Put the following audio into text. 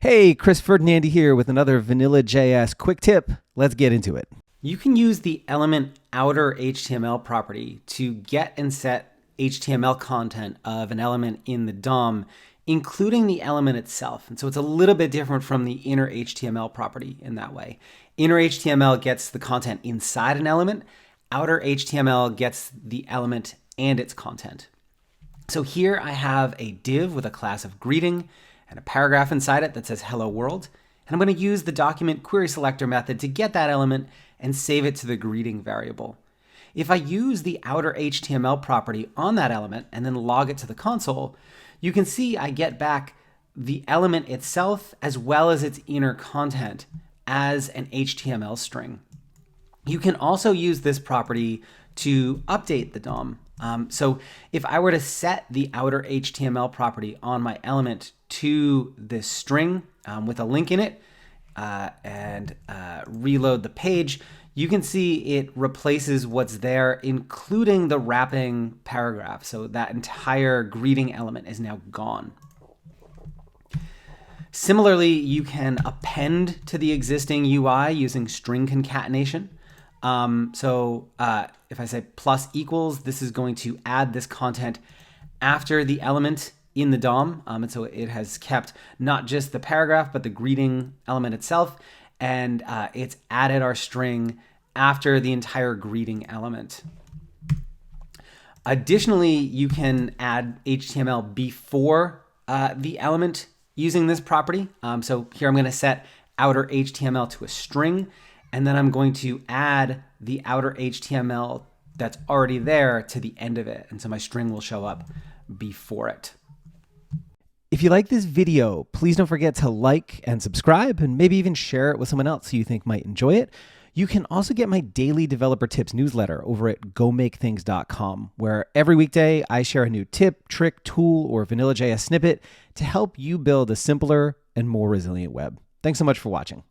Hey, Chris Ferdinandi here with another Vanilla.js quick tip. Let's get into it. You can use the element outerHTML property to get and set HTML content of an element in the DOM, including the element itself. And so it's a little bit different from the innerHTML property in that way. InnerHTML gets the content inside an element. OuterHTML gets the element and its content. So here I have a div with a class of greeting and a paragraph inside it that says hello world. And I'm going to use the document query selector method to get that element and save it to the greeting variable. If I use the outerHTML property on that element and then log it to the console, you can see I get back the element itself as well as its inner content as an HTML string. You can also use this property to update the DOM. So if I were to set the outerHTML property on my element to this string with a link in it and reload the page, you can see it replaces what's there, including the wrapping paragraph. So that entire greeting element is now gone. Similarly, you can append to the existing UI using string concatenation. If I say plus equals, this is going to add this content after the element in the DOM. And so it has kept not just the paragraph, but the greeting element itself. And it's added our string after the entire greeting element. Additionally, you can add HTML before the element using this property. So here I'm going to set outerHTML to a string, and then I'm going to add the outerHTML that's already there to the end of it. And so my string will show up before it. If you like this video, please don't forget to like and subscribe and maybe even share it with someone else who you think might enjoy it. You can also get my daily developer tips newsletter over at gomakethings.com, where every weekday I share a new tip, trick, tool, or Vanilla.js snippet to help you build a simpler and more resilient web. Thanks so much for watching.